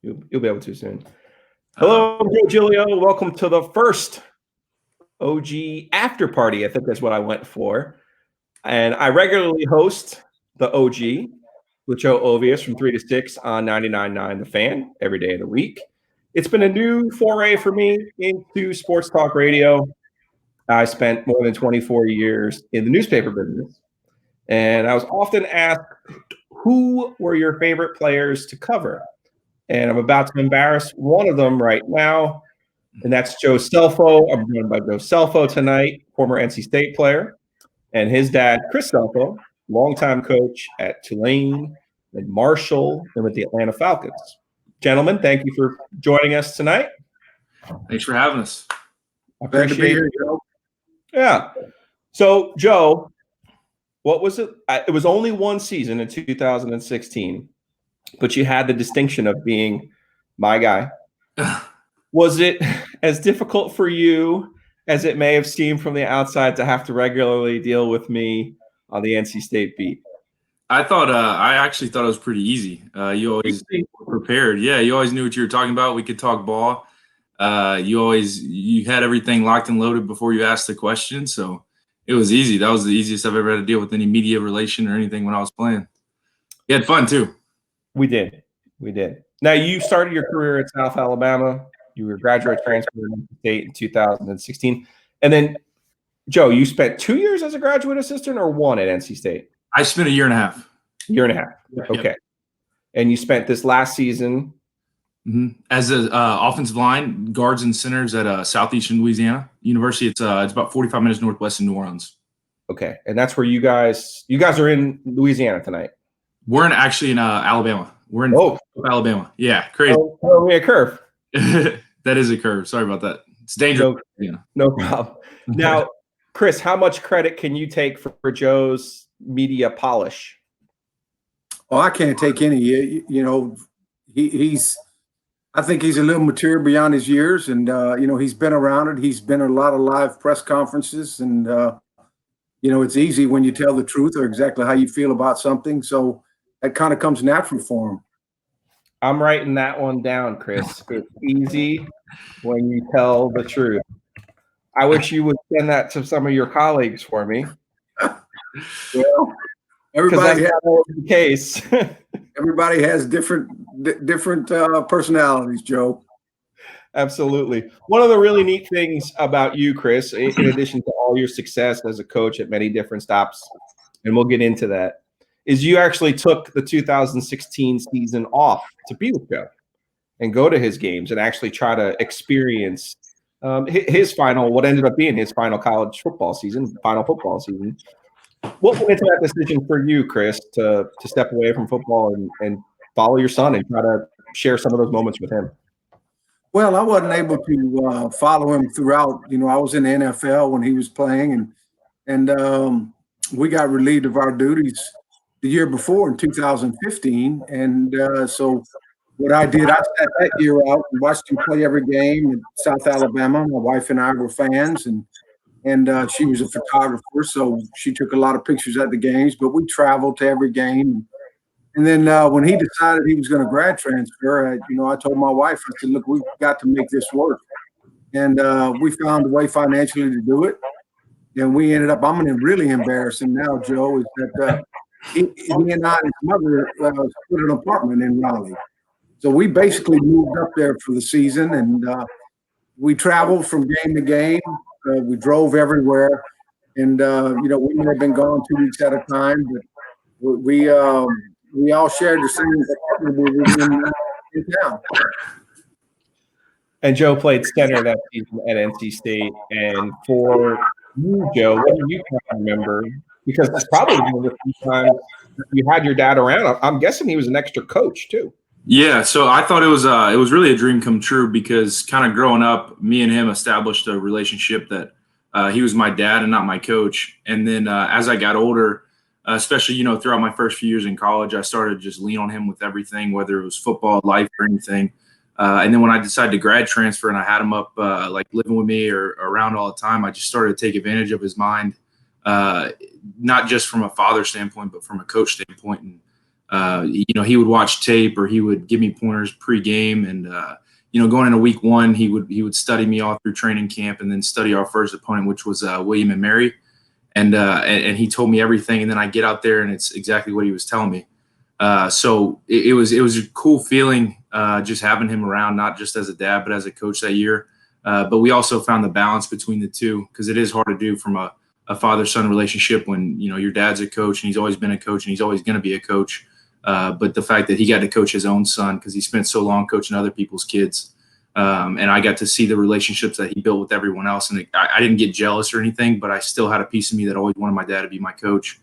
You'll be able to soon. Uh, Hello, I'm Joe Giglio. Welcome to the first OG after party. I think that's what I went for. And I regularly host the OG with Joe Ovius from 3 to 6 on 99.9 The Fan every day of the week. It's been a new foray for me into sports talk radio. I spent more than 24 years in the newspaper business, and I was often asked, who were your favorite players to cover? And I'm about to embarrass one of them right now, and that's Joe Scelfo. I'm joined by Joe Scelfo tonight, former NC State player, and his dad, Chris Scelfo, longtime coach at Tulane and Marshall and with the Atlanta Falcons. Gentlemen, thank you for joining us tonight. Thanks for having us. I appreciate it, Joe. Yeah. So, Joe, what was it? It was only one season in 2016, but you had the distinction of being my guy. Was it as difficult for you as it may have seemed from the outside to have to regularly deal with me on the NC State beat? I actually thought it was pretty easy. You always were prepared. Yeah, you always knew what you were talking about. We could talk ball. You had everything locked and loaded before you asked the question, so it was easy. That was the easiest I've ever had to deal with any media relation or anything when I was playing. You had fun too. We did. Now, you started your career at South Alabama. You were a graduate transfer to NC State in 2016. And then, Joe, you spent 2 years as a graduate assistant or one at NC State? I spent a year and a half. Year and a half. Okay. Yep. And you spent this last season as an offensive line, guards and centers at Southeastern Louisiana University. It's about 45 minutes northwest of New Orleans. Okay. And that's where you guys are in Louisiana tonight. We're actually in Alabama. We're in Alabama. Yeah, crazy. A curve. That is a curve. Sorry about that. It's dangerous. No problem. Now, Chris, how much credit can you take for Joe's media polish? Oh, I can't take any. You know, I think he's a little mature beyond his years, and he's been around it. He's been at a lot of live press conferences, and it's easy when you tell the truth or exactly how you feel about something. So that kind of comes natural for him. I'm writing that one down, Chris. It's easy when you tell the truth. I wish you would send that to some of your colleagues for me. Well, everybody has the case. Everybody has different personalities, Joe. Absolutely. One of the really neat things about you, Chris, in addition to all your success as a coach at many different stops, and we'll get into that, is you actually took the 2016 season off to be with Joe and go to his games and actually try to experience what ended up being his final college football season, final football season. What went into that decision for you, Chris, to step away from football and follow your son and try to share some of those moments with him? Well, I wasn't able to follow him throughout. I was in the NFL when he was playing, and we got relieved of our duties the year before in 2015. And so what I did, I sat that year out and watched him play every game in South Alabama. My wife and I were fans, and she was a photographer, so she took a lot of pictures at the games, but we traveled to every game. And then when he decided he was going to grad transfer, I told my wife, I said, look, we've got to make this work. And we found a way financially to do it. And we ended up, I'm going to really embarrass him now, Joe, is that he and I and his mother split an apartment in Raleigh. So we basically moved up there for the season, and we traveled from game to game. We drove everywhere, and we may have been gone 2 weeks at a time, but we all shared the same apartment in town. And Joe played center that season at NC State. And for you, Joe, what do you remember? Because it's probably one of the few times you had your dad around. I'm guessing he was an extra coach too. Yeah, so I thought it was really a dream come true because kind of growing up, me and him established a relationship that he was my dad and not my coach. And then as I got older, especially throughout my first few years in college, I started to just lean on him with everything, whether it was football, life, or anything. And then when I decided to grad transfer and I had him up like living with me or around all the time, I just started to take advantage of his mind, not just from a father standpoint, but from a coach standpoint. And he would watch tape or he would give me pointers pre-game. And, going into week one, he would study me all through training camp and then study our first opponent, which was William and Mary. And he told me everything. And then I get out there and it's exactly what he was telling me. So it was a cool feeling just having him around, not just as a dad, but as a coach that year. But we also found the balance between the two, because it is hard to do from a father-son relationship when, your dad's a coach and he's always been a coach and he's always going to be a coach. But the fact that he got to coach his own son because he spent so long coaching other people's kids. And I got to see the relationships that he built with everyone else. And I didn't get jealous or anything, but I still had a piece of me that always wanted my dad to be my coach.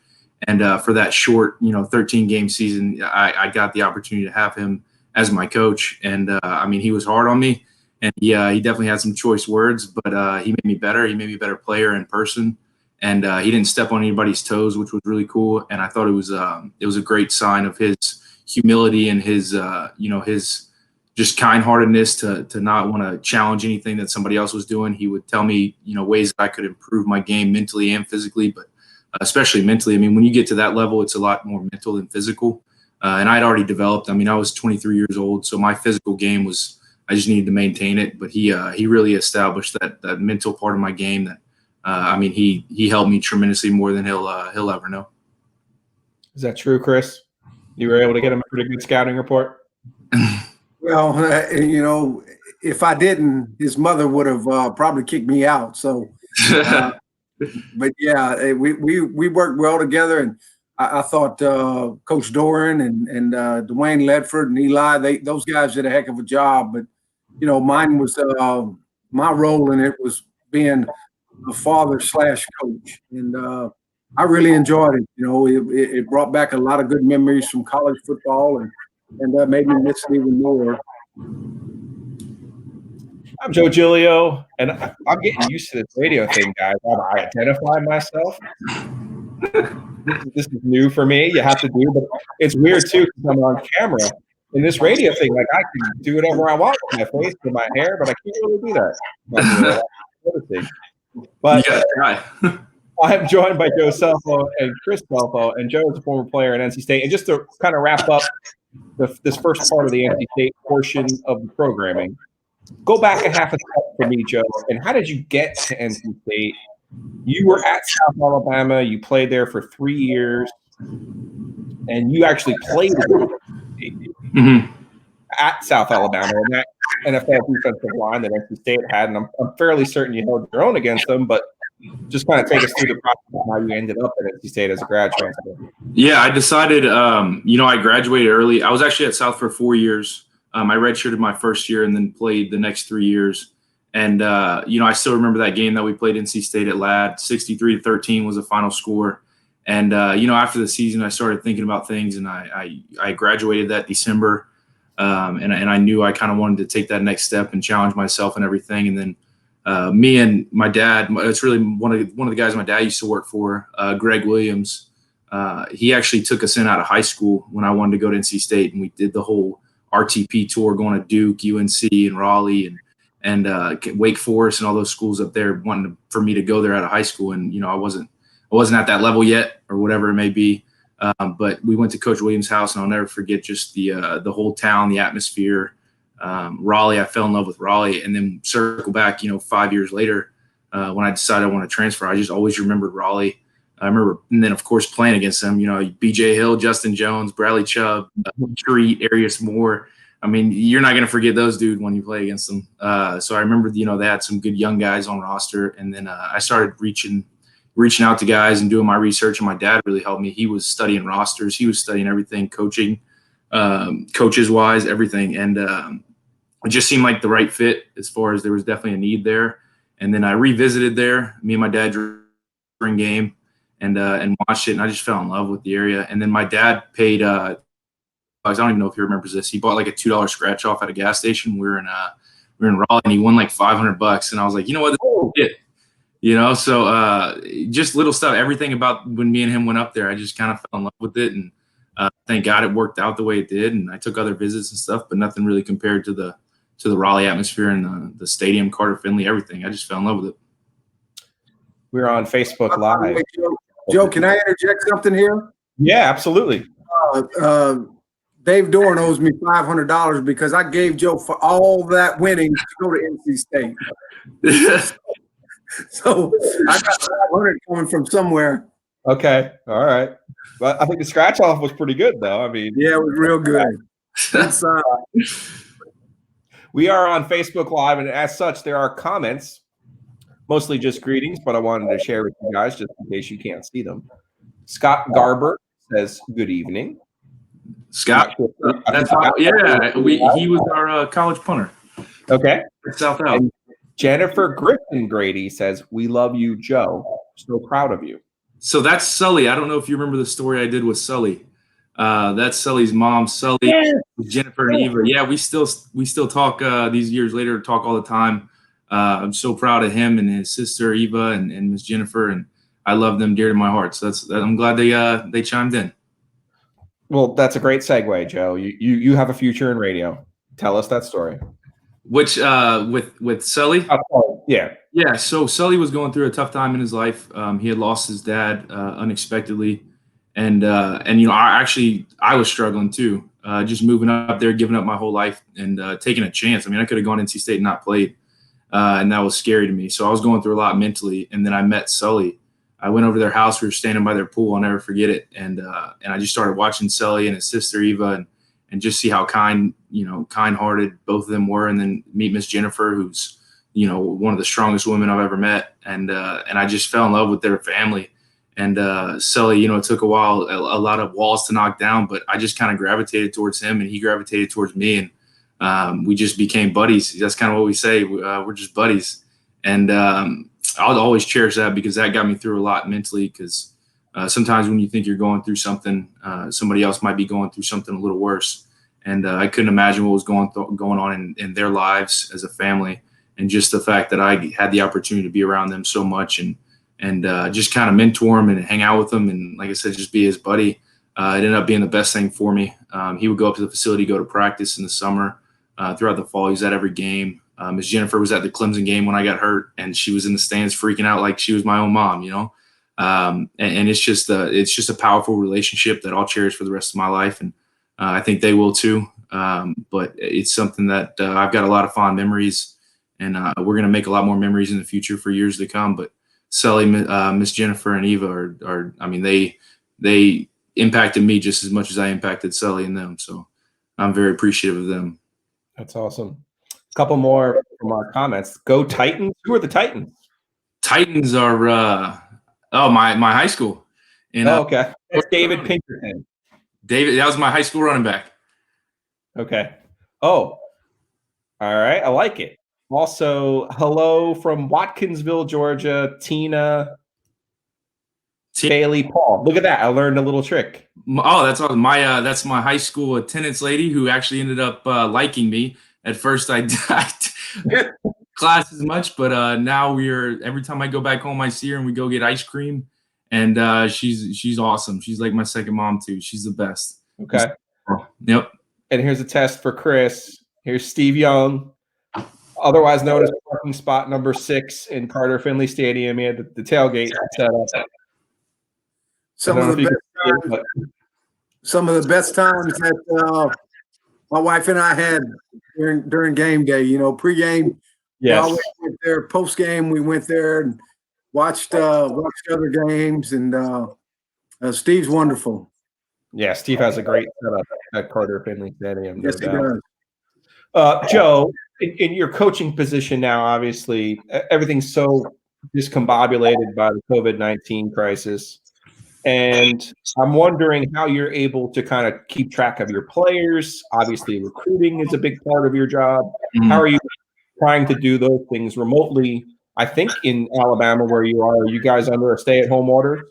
And for that short, 13-game season, I got the opportunity to have him as my coach. And, he was hard on me. And he definitely had some choice words, but he made me better. He made me a better player in person. And he didn't step on anybody's toes, which was really cool. And I thought it was a great sign of his humility and his his just kind-heartedness to not want to challenge anything that somebody else was doing. He would tell me ways that I could improve my game mentally and physically, but especially mentally. When you get to that level, it's a lot more mental than physical. And I'd already developed. I was 23 years old, so my physical game was, I just needed to maintain it. But he really established that mental part of my game that. He helped me tremendously more than he'll ever know. Is that true, Chris? You were able to get him a pretty good scouting report? Well, if I didn't, his mother would have probably kicked me out. So, but yeah, we worked well together, and I thought Coach Doran and Dwayne Ledford and Eli, those guys did a heck of a job. But mine was my role in it was being a father/coach, and I really enjoyed it. It brought back a lot of good memories from college football, and made me miss it even more. I'm Joe Giglio, and I'm getting used to this radio thing, guys. I identify myself. This is new for me. You have to do, but it's weird too because I'm on camera. In this radio thing, like I can do whatever I want with my face, with my hair, but I can't really do that. But I'm joined by Joe Scelfo and Chris Scelfo, and Joe is a former player at NC State. And just to kind of wrap up this first part of the NC State portion of the programming, go back a half a step for me, Joe. And how did you get to NC State? You were at South Alabama. You played there for 3 years, and you actually played at South Alabama, and that NFL defensive line that NC State had. And I'm fairly certain you held your own against them, but just kind of take us through the process of how you ended up at NC State as a grad transfer. Yeah, I decided, I graduated early. I was actually at South for 4 years. I redshirted my first year and then played the next 3 years. And, I still remember that game that we played NC State at Ladd. 63-13 was the final score. And, after the season, I started thinking about things, and I graduated that December. And I knew I kind of wanted to take that next step and challenge myself and everything. And then me and my dad, it's really one of the guys my dad used to work for, Greg Williams. He actually took us in out of high school when I wanted to go to NC State, and we did the whole RTP tour going to Duke, UNC, and Raleigh, and Wake Forest, and all those schools up there, wanting for me to go there out of high school. And I wasn't at that level yet, or whatever it may be. But we went to Coach Williams' house, and I'll never forget just the whole town, the atmosphere. Raleigh, I fell in love with Raleigh, and then circle back, 5 years later, when I decided I want to transfer, I just always remembered Raleigh. I remember, and then of course playing against them, BJ Hill, Justin Jones, Bradley Chubb, Treat, Arius Moore. You're not going to forget those dudes when you play against them. So I remember, they had some good young guys on roster, and then I started reaching out to guys and doing my research, and my dad really helped me. He was studying rosters. He was studying everything, coaching, coaches-wise, everything. And it just seemed like the right fit as far as there was definitely a need there. And then I revisited there. Me and my dad drew spring game and watched it, and I just fell in love with the area. And then my dad paid I don't even know if he remembers this. He bought like a $2 scratch off at a gas station. We were in Raleigh, and he won like $500. And I was like, you know what, this is it. So just little stuff, everything about when me and him went up there, I just kind of fell in love with it. And thank God it worked out the way it did. And I took other visits and stuff, but nothing really compared to the Raleigh atmosphere and the stadium, Carter Finley, everything. I just fell in love with it. We're on Facebook Live. Joe, can I interject something here? Yeah, absolutely. Dave Dorn owes me $500 because I gave Joe for all that winning to go to NC State. So I got 500 coming from somewhere. Okay, all right. But I think the scratch off was pretty good, though. I mean, yeah, it was real good. We are on Facebook Live, and as such, there are comments, mostly just greetings, but I wanted to share with you guys just in case you can't see them. Scott Garber says, "Good evening." Scott, he was our college punter. Okay. South Out. And Jennifer Griffin Grady says, "We love you, Joe. So proud of you." So that's Sully. I don't know if you remember the story I did with Sully. That's Sully's mom, Sully, Jennifer and Eva. Yeah, we still talk these years later, talk all the time. I'm so proud of him and his sister Eva and Miss Jennifer, and I love them dear to my heart. So I'm glad they chimed in. Well, that's a great segue, Joe. You have a future in radio. Tell us that story. Which with Sully? Yeah. Yeah. So Sully was going through a tough time in his life. He had lost his dad unexpectedly, and I was struggling too. Just moving up there, giving up my whole life, and taking a chance. I mean, I could have gone NC State and not played, and that was scary to me. So I was going through a lot mentally. And then I met Sully. I went over to their house. We were standing by their pool. I'll never forget it. And I just started watching Sully and his sister Eva, and just see how kind-hearted both of them were. And then meet Miss Jennifer, who's one of the strongest women I've ever met. And I just fell in love with their family. And Sully, it took a while, a lot of walls to knock down, but I just kind of gravitated towards him, and he gravitated towards me, and we just became buddies. That's kind of what we say. We're just buddies. And I'll always cherish that because that got me through a lot mentally, because sometimes when you think you're going through something, somebody else might be going through something a little worse. And I couldn't imagine what was going on in their lives as a family. And just the fact that I had the opportunity to be around them so much and just kind of mentor him and hang out with him. And like I said, just be his buddy. It ended up being the best thing for me. He would go up to the facility, go to practice in the summer. Throughout the fall, he was at every game. Miss Jennifer was at the Clemson game when I got hurt, and she was in the stands freaking out like she was my own mom, and it's just a powerful relationship that I'll cherish for the rest of my life. And I think they will too. But it's something that I've got a lot of fond memories, and we're going to make a lot more memories in the future for years to come. But Sully, Miss Jennifer, and Eva they impacted me just as much as I impacted Sully and them. So I'm very appreciative of them. That's awesome. A couple more from our comments. Go Titans. Who are the Titans? Titans are my high school. And, okay. It's David Pinkerton. David, that was my high school running back. Okay. Oh, all right. I like it. Also, hello from Watkinsville, Georgia, Tina Bailey Paul. Look at that. I learned a little trick. Oh, that's awesome. That's my high school attendance lady who actually ended up liking me. At first, I class as much, but now every time I go back home, I see her and we go get ice cream. And she's awesome. She's like my second mom too. She's the best. Okay. Yep. And here's a test for Chris. Here's Steve Young, otherwise known as parking spot number 6 in Carter Finley Stadium. He had the tailgate set up. Some of the best times that my wife and I had during game day. Pregame. Yes. We always went there. Postgame, we went there and watched other games. And Steve's wonderful. Yeah, Steve has a great setup at Carter Finley Stadium. Yes, he does. Joe, in your coaching position now, obviously, everything's so discombobulated by the COVID-19 crisis. And I'm wondering how you're able to kind of keep track of your players. Obviously, recruiting is a big part of your job. Mm-hmm. How are you trying to do those things remotely? I think in Alabama, where you are you guys under a stay-at-home order?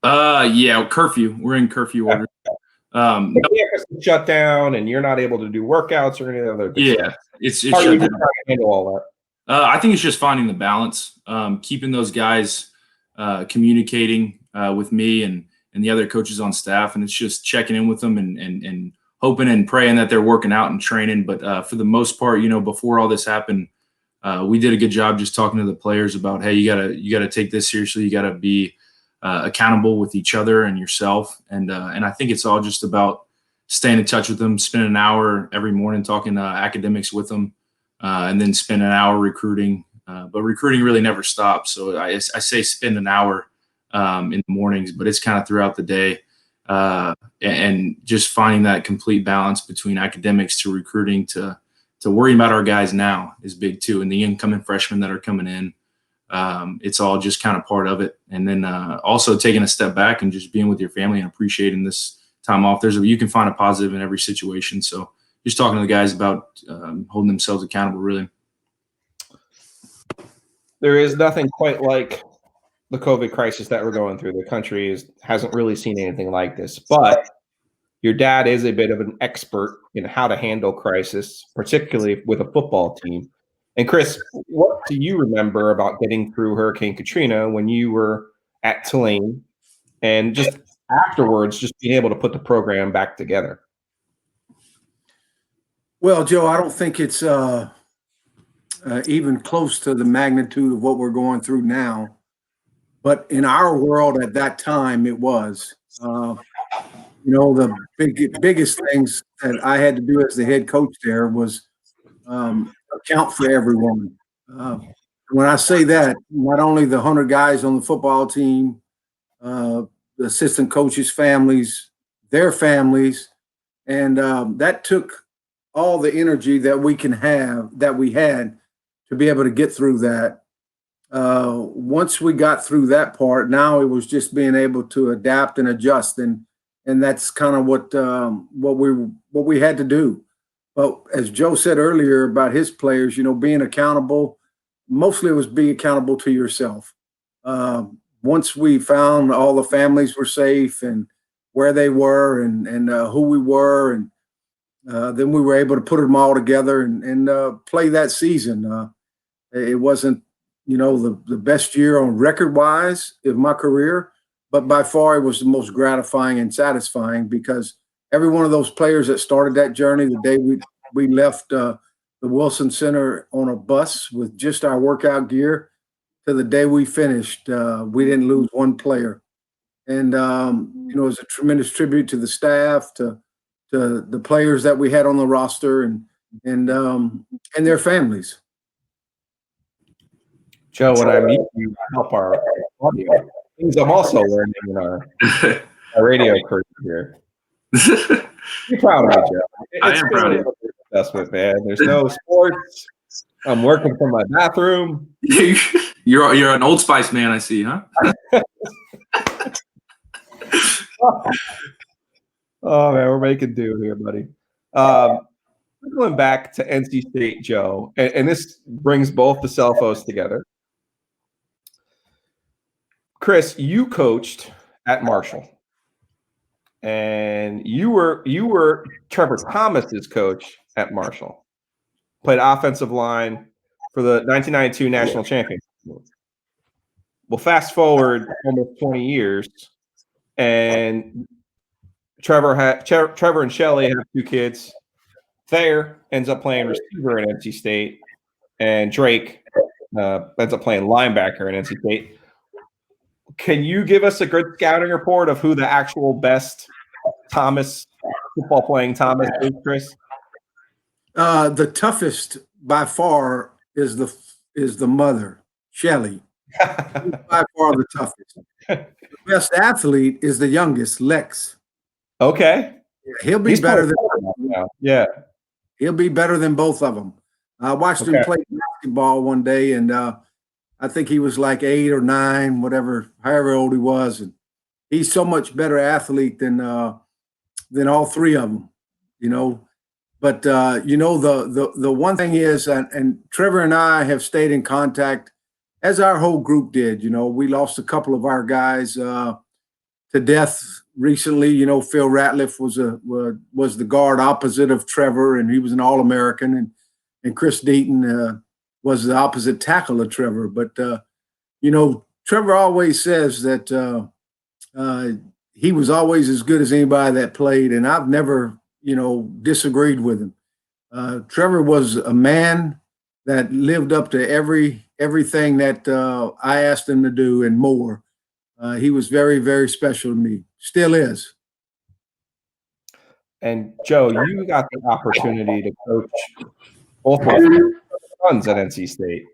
Yeah, curfew. We're in curfew order. Shut down, and you're not able to do workouts or any other things. Yeah, it's how are you trying to handle all that? I think it's just finding the balance, keeping those guys communicating with me and the other coaches on staff, and it's just checking in with them and hoping and praying that they're working out and training. But for the most part, before all this happened, we did a good job just talking to the players about, hey, you gotta take this seriously. You gotta be accountable with each other and yourself. And I think it's all just about staying in touch with them, spending an hour every morning talking academics with them, and then spend an hour recruiting. But recruiting really never stops. So I say spend an hour in the mornings, but it's kind of throughout the day. And just finding that complete balance between academics to recruiting to worrying about our guys now is big too. And the incoming freshmen that are coming in, it's all just kind of part of it. And then also taking a step back and just being with your family and appreciating this time off. You can find a positive in every situation. So just talking to the guys about holding themselves accountable, really. There is nothing quite like the COVID crisis that we're going through. The country hasn't really seen anything like this, but your dad is a bit of an expert in how to handle crisis, particularly with a football team. And Chris, what do you remember about getting through Hurricane Katrina when you were at Tulane and just afterwards, just being able to put the program back together? Well, Joe, I don't think it's even close to the magnitude of what we're going through now. But in our world at that time, it was. The biggest things that I had to do as the head coach there was account for everyone. When I say that, not only the 100 guys on the football team, the assistant coaches' families, their families, and that took all the energy that we had to be able to get through that. Once we got through that part, now it was just being able to adapt and adjust, and that's kind of what we had to do. But as Joe said earlier about his players, being accountable, mostly it was being accountable to yourself. Once we found all the families were safe and where they were and who we were, and then we were able to put them all together and play that season. It wasn't, the best year on record-wise of my career, but by far it was the most gratifying and satisfying because every one of those players that started that journey, the day we left the Wilson Center on a bus with just our workout gear to the day we finished, we didn't lose one player. And, it was a tremendous tribute to the staff, to the players that we had on the roster and their families. Joe, when I meet you, help our audio. Things I'm also learning in our radio career here. You're proud of me, Joe. I am proud of you. Assessment, man. There's no sports. I'm working from my bathroom. You're an Old Spice man, I see, huh? Oh man, we're making do here, buddy. Going back to NC State, Joe, and this brings both the Scelfos together. Chris, you coached at Marshall, and you were Trevor Thomas's coach at Marshall. Played offensive line for the 1992 national championship. Well, fast forward almost 20 years, and Trevor and Shelley have 2 kids. Thayer ends up playing receiver at NC State, and Drake ends up playing linebacker at NC State. Can you give us a good scouting report of who the actual best football playing Thomas is, Chris? The toughest by far is the mother, Shelley. By far the toughest. The best athlete is the youngest, Lex. Okay. He'll be better than now. Yeah. He'll be better than both of them. I watched him play basketball one day, and I think he was like 8 or 9, however old he was, and he's so much better athlete than all 3 of them, But the one thing is, and Trevor and I have stayed in contact, as our whole group did. We lost a couple of our guys to death recently. Phil Ratliff was the guard opposite of Trevor, and he was an All-American, and Chris Deaton was the opposite tackle of Trevor. But Trevor always says that he was always as good as anybody that played, and I've never disagreed with him. Trevor was a man that lived up to everything that I asked him to do and more. He was very, very special to me. Still is. And Joe, you got the opportunity to coach both of your sons at NC State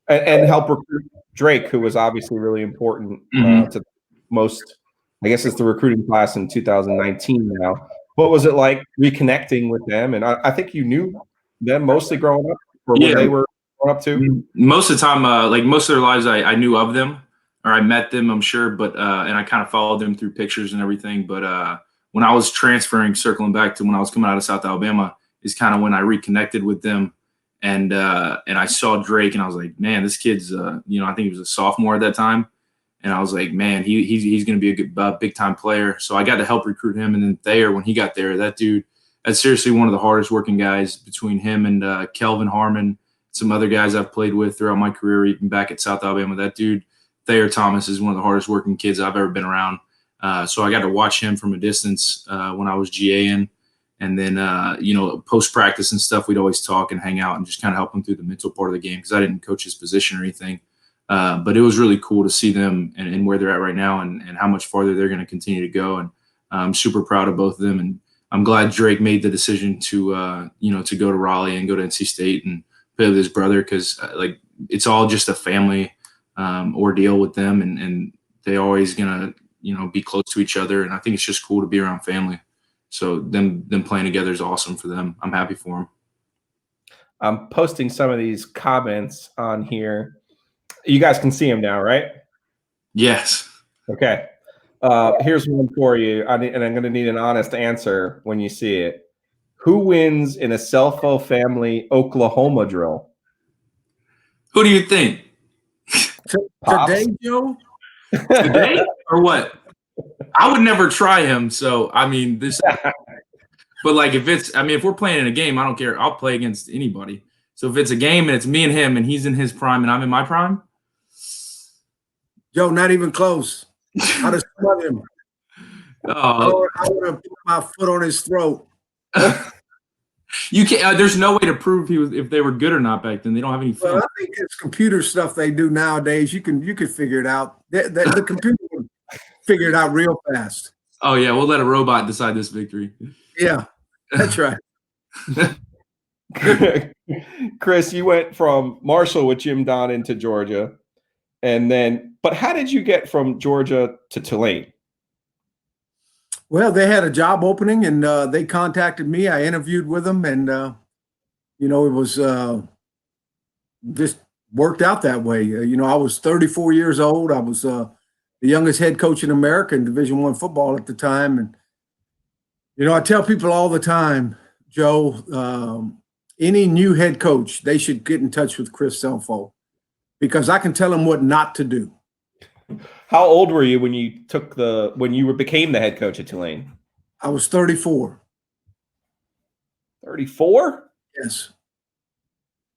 and help recruit Drake, who was obviously really important to most. I guess it's the recruiting class in 2019 now. What was it like reconnecting with them? And I think you knew them mostly growing up, or when they were growing up too? Most of the time, like most of their lives, I knew of them or I met them, I'm sure, but and I kind of followed them through pictures and everything. But when I was transferring, circling back to when I was coming out of South Alabama, is kind of when I reconnected with them. And I saw Drake, and I was like, man, this kid's, I think he was a sophomore at that time. And I was like, man, he's going to be a good big time player. So I got to help recruit him. And then Thayer, when he got there, that dude, that's seriously one of the hardest working guys between him and Kelvin Harmon, some other guys I've played with throughout my career, even back at South Alabama. That dude, Thayer Thomas, is one of the hardest working kids I've ever been around. So I got to watch him from a distance when I was GAing. And then, post practice and stuff, we'd always talk and hang out and just kind of help him through the mental part of the game because I didn't coach his position or anything. But it was really cool to see them and where they're at right now and how much farther they're going to continue to go. And I'm super proud of both of them. And I'm glad Drake made the decision to go to Raleigh and go to NC State and play with his brother because, it's all just a family ordeal with them. And they're always going to, be close to each other. And I think it's just cool to be around family. So them playing together is awesome for them. I'm happy for them. I'm posting some of these comments on here. You guys can see them now, right? Yes. Okay. Here's one for you, and I'm going to need an honest answer when you see it. Who wins in a Scelfo family Oklahoma drill? Who do you think? Today, Joe? Today or what? I would never try him. So, this – but, if we're playing in a game, I don't care. I'll play against anybody. So, if it's a game and it's me and him and he's in his prime and I'm in my prime – Joe, not even close. I'd have smoked him. I would have put my foot on his throat. You can't. There's no way to prove if they were good or not back then. They don't have any. Well, I think it's computer stuff they do nowadays. You can figure it out. The computer can figure it out real fast. Oh yeah, we'll let a robot decide this victory. Yeah, that's right. Chris, you went from Marshall with Jim Donnan to Georgia. But how did you get from Georgia to Tulane? Well, they had a job opening and they contacted me. I interviewed with them and, it was just worked out that way. I was 34 years old. I was the youngest head coach in America in Division I football at the time. And, I tell people all the time, Joe, any new head coach, they should get in touch with Chris Scelfo because I can tell them what not to do. How old were you when you became the head coach at Tulane? I was 34. 34? Yes.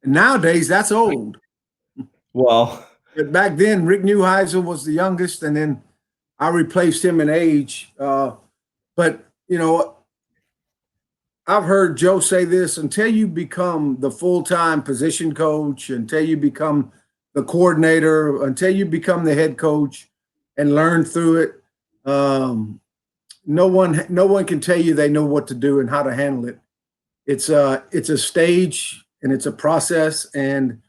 And nowadays, that's old. Well, but back then, Rick Neuheisel was the youngest, and then I replaced him in age. But I've heard Joe say this: until you become the full-time position coach, until you become the coordinator, until you become the head coach and learn through it, no one can tell you they know what to do and how to handle it. It's a stage and it's a process, and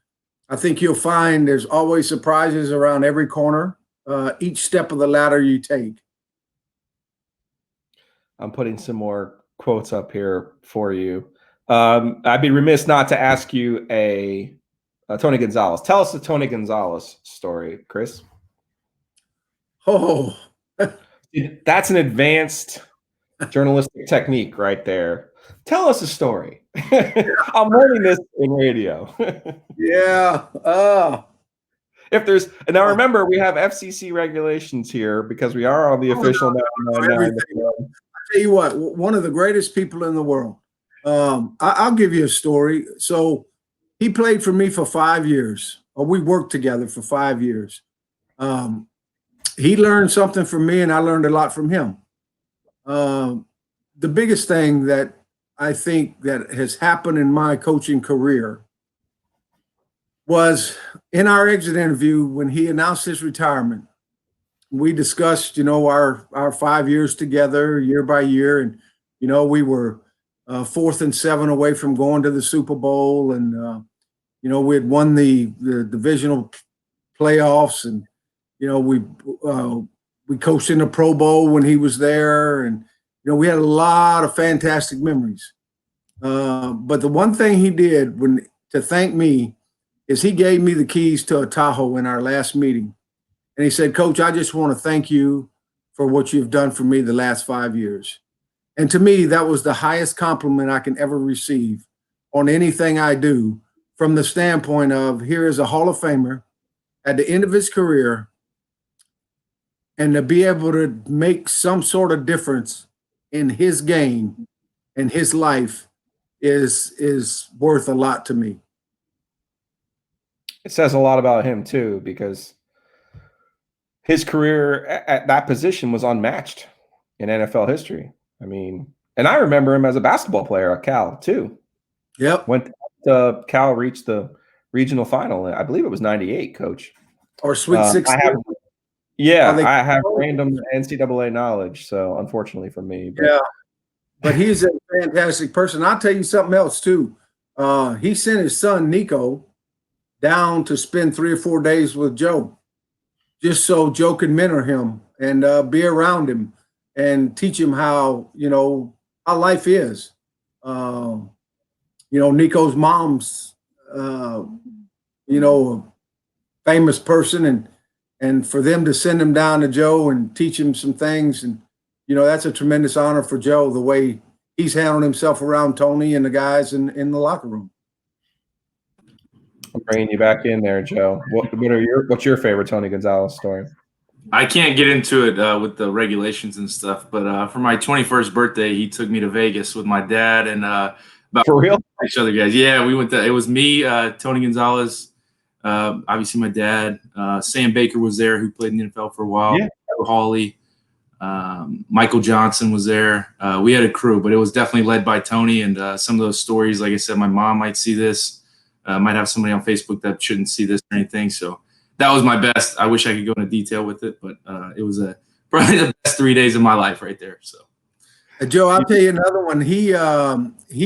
I think you'll find there's always surprises around every corner, each step of the ladder you take. I'm putting some more quotes up here for you. I'd be remiss not to ask you a Tony Gonzalez. Tell us the Tony Gonzalez story, Chris. Oh, that's an advanced journalistic technique right there. Tell us a story. I'm learning this in radio. Yeah. Now remember, we have FCC regulations here because we are on the official. I'll tell you what, one of the greatest people in the world. I'll give you a story. So he played for me for 5 years, or we worked together for 5 years. He learned something from me, and I learned a lot from him. The biggest thing that I think that has happened in my coaching career was in our exit interview when he announced his retirement. we discussed, our 5 years together, year by year, and we were 4th and 7 away from going to the Super Bowl, and we had won the divisional playoffs, and we coached in the Pro Bowl when he was there, and we had a lot of fantastic memories. But the one thing he did to thank me is he gave me the keys to a Tahoe in our last meeting. And he said, Coach, I just want to thank you for what you've done for me the last 5 years. And to me, that was the highest compliment I can ever receive on anything I do, from the standpoint of, here is a Hall of Famer at the end of his career, and to be able to make some sort of difference in his game and his life is worth a lot to me. It says a lot about him too, because his career at that position was unmatched in NFL history. I mean, and I remember him as a basketball player at Cal too. Yep. When Cal reached the regional final, I believe it was '98, Coach. Or Sweet 16. I have random NCAA knowledge, so unfortunately for me. Yeah, but he's a fantastic person. I'll tell you something else too. He sent his son Nico down to spend 3 or 4 days with Joe, just so Joe could mentor him and be around him and teach him how life is. Nico's mom's a famous person, and for them to send him down to Joe and teach him some things, and that's a tremendous honor for Joe, the way he's handled himself around Tony and the guys in the locker room. I'm bringing you back in there, Joe. What's your favorite Tony Gonzalez story? I can't get into it with the regulations and stuff, but for my 21st birthday, he took me to Vegas with my dad and about For real? 6 other guys. Yeah, we went to. It was me, Tony Gonzalez, obviously my dad. Sam Baker was there, who played in the NFL for a while. Yeah. Hawley, Michael Johnson was there. We had a crew, but it was definitely led by Tony. And some of those stories, like I said, my mom might see this. Might have somebody on Facebook that shouldn't see this or anything. So that was my best. I wish I could go into detail with it, but it was probably the best 3 days of my life right there. So, Joe, I'll tell you another one. He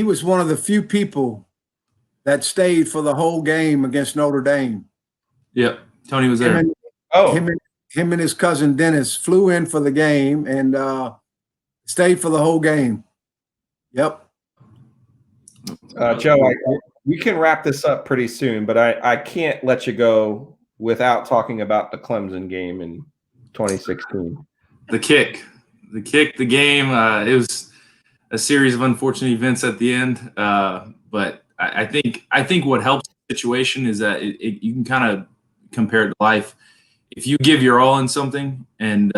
was one of the few people that stayed for the whole game against Notre Dame. Yep, Tony was there. Him and his cousin Dennis flew in for the game and stayed for the whole game. Yep. Joe, we can wrap this up pretty soon, but I can't let you go without talking about the Clemson game in 2016. The game. It was a series of unfortunate events at the end, but I think what helps the situation is that you can kind of compare it to life. If you give your all in something and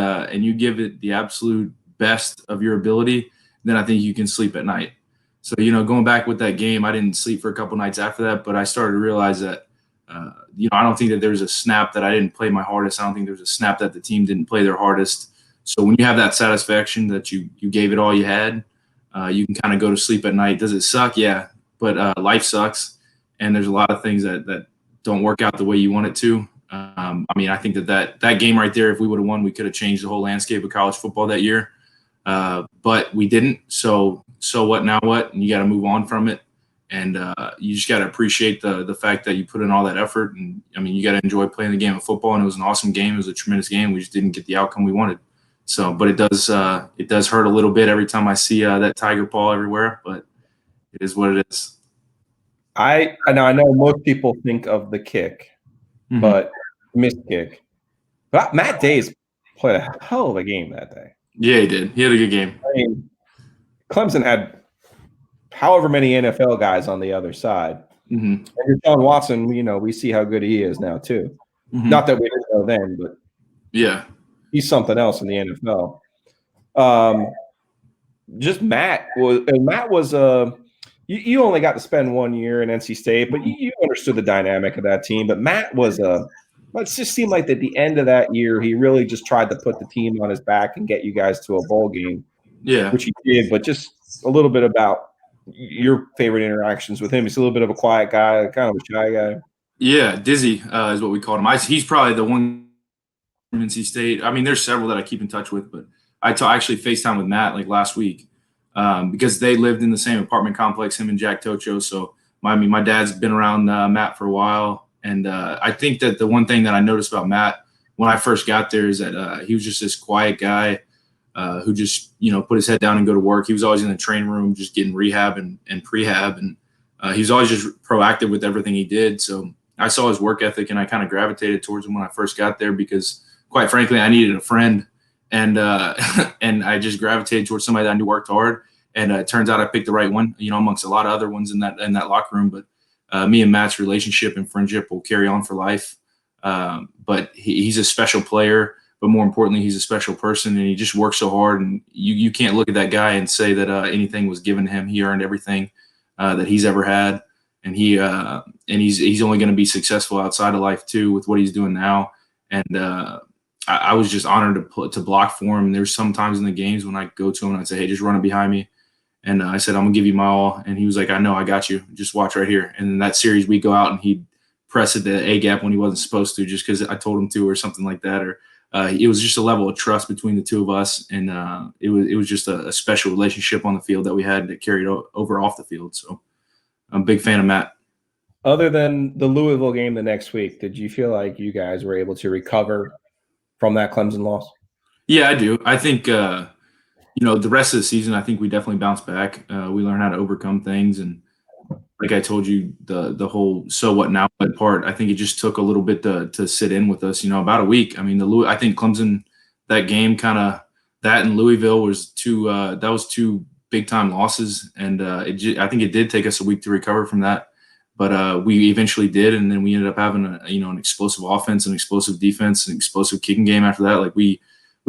you give it the absolute best of your ability, then I think you can sleep at night. So, going back with that game, I didn't sleep for a couple nights after that, but I started to realize that, I don't think that there's a snap that I didn't play my hardest. I don't think there's a snap that the team didn't play their hardest. So when you have that satisfaction that you gave it all you had, you can kind of go to sleep at night. Does it suck? Yeah, but life sucks, and there's a lot of things that don't work out the way you want it to. I think that game right there, if we would have won, we could have changed the whole landscape of college football that year. But we didn't. So what, now what? And you got to move on from it. And you just got to appreciate the fact that you put in all that effort. And you got to enjoy playing the game of football. And it was an awesome game. It was a tremendous game. We just didn't get the outcome we wanted. So, but it does hurt a little bit every time I see that tiger paw everywhere. But it is what it is. I know most people think of the kick, but missed kick. But Matt Days played a hell of a game that day. Yeah, he did. He had a good game. Clemson had however many NFL guys on the other side. Mm-hmm. And Deshaun Watson, we see how good he is now too. Mm-hmm. Not that we didn't know then, but yeah, he's something else in the NFL. Just Matt was you only got to spend 1 year in NC State, but you understood the dynamic of that team. But Matt was it just seemed like at the end of that year, he really just tried to put the team on his back and get you guys to a bowl game. Yeah, which he did. But just a little bit about your favorite interactions with him. He's a little bit of a quiet guy, kind of a shy guy. Yeah, Dizzy is what we called him. He's probably the one from NC State. I mean, there's several that I keep in touch with, but I actually FaceTime with Matt like last week because they lived in the same apartment complex, him and Jack Tocho. So my dad's been around Matt for a while, and I think that the one thing that I noticed about Matt when I first got there is that he was just this quiet guy who just put his head down and go to work. He was always in the training room, just getting rehab and prehab, and he was always just proactive with everything he did. So I saw his work ethic, and I kind of gravitated towards him when I first got there because, quite frankly, I needed a friend, and and I just gravitated towards somebody that I knew worked hard. And it turns out I picked the right one, amongst a lot of other ones in that locker room. But me and Matt's relationship and friendship will carry on for life. But he's a special player, but more importantly, he's a special person, and he just works so hard. And you can't look at that guy and say that anything was given to him. He earned everything that he's ever had. And he's only going to be successful outside of life too with what he's doing now. And I was just honored to block for him. There's sometimes in the games when I go to him and I'd say, "Hey, just run it behind me." And I said, "I'm gonna give you my all." And he was like, "I know, I got you. Just watch right here." And in that series, we go out and he'd press at the A gap when he wasn't supposed to, just because I told him to or something like that. Or it was just a level of trust between the two of us, and it was just a special relationship on the field that we had that carried over off the field. So. I'm a big fan of Matt. Other than the Louisville game the next week, did you feel like you guys were able to recover from that Clemson loss? Yeah, I do. I think, the rest of the season, I think we definitely bounced back. We learned how to overcome things. And like I told you, the whole so what now part, I think it just took a little bit to sit in with us, about a week. I mean, I think Clemson, that game that and Louisville was two big time losses, and I think it did take us a week to recover from that, but we eventually did, and then we ended up having an explosive offense, an explosive defense, an explosive kicking game after that. Like we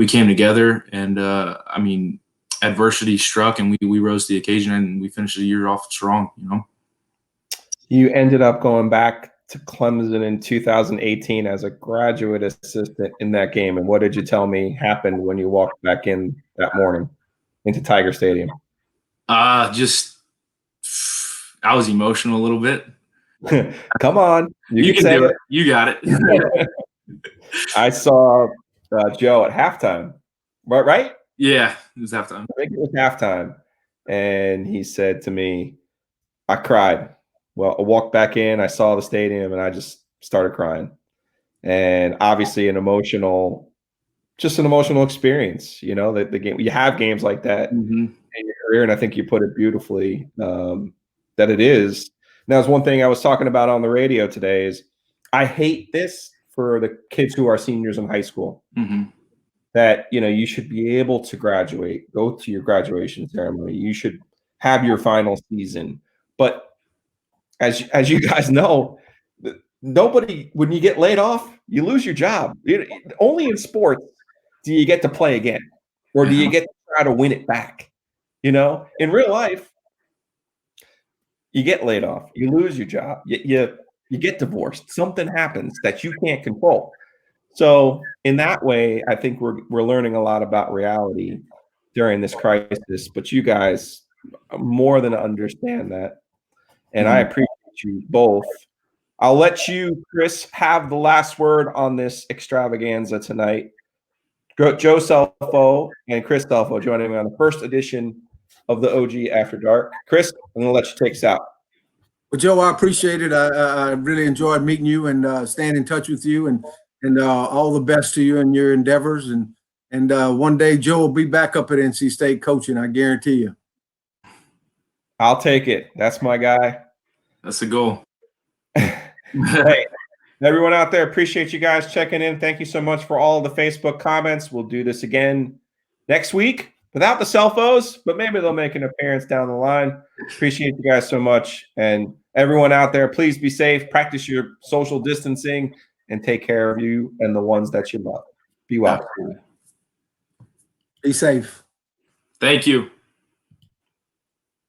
came together, and I mean, adversity struck, and we rose to the occasion, and we finished the year off strong. You ended up going back to Clemson in 2018 as a graduate assistant in that game, and what did you tell me happened when you walked back in that morning into Tiger Stadium? Just I was emotional a little bit. Come on, you can do it. You got it. I saw Joe at halftime, right? Yeah, it was halftime. I think it was halftime, and he said to me, "I cried." Well, I walked back in, I saw the stadium, and I just started crying. And obviously, an emotional experience. The game. You have games like that in your career, and I think you put it beautifully. That it is. Now, there's one thing I was talking about on the radio today is I hate this for the kids who are seniors in high school. That you should be able to graduate, go to your graduation ceremony. You should have your final season, but as you guys know, nobody, when you get laid off, you lose your job. Only in sports do you get to play again, or do you get to try to win it back? In real life, you get laid off, you lose your job, you get divorced, something happens that you can't control. So in that way, I think we're learning a lot about reality during this crisis. But you guys more than understand that, and I appreciate you both. I'll let you, Chris, have the last word on this extravaganza tonight. Joe Scelfo and Chris Scelfo joining me on the first edition of the OG After Dark. Chris, I'm going to let you take us out. Well, Joe, I appreciate it. I really enjoyed meeting you and staying in touch with you, and all the best to you in your endeavors. And one day Joe will be back up at NC State coaching, I guarantee you. I'll take it. That's my guy. That's the goal. Hey, everyone out there, appreciate you guys checking in. Thank you so much for all the Facebook comments. We'll do this again next week without the Scelfos, but maybe they'll make an appearance down the line. Appreciate you guys so much. And everyone out there, please be safe, practice your social distancing, and take care of you and the ones that you love. Be well. Be safe. Thank you.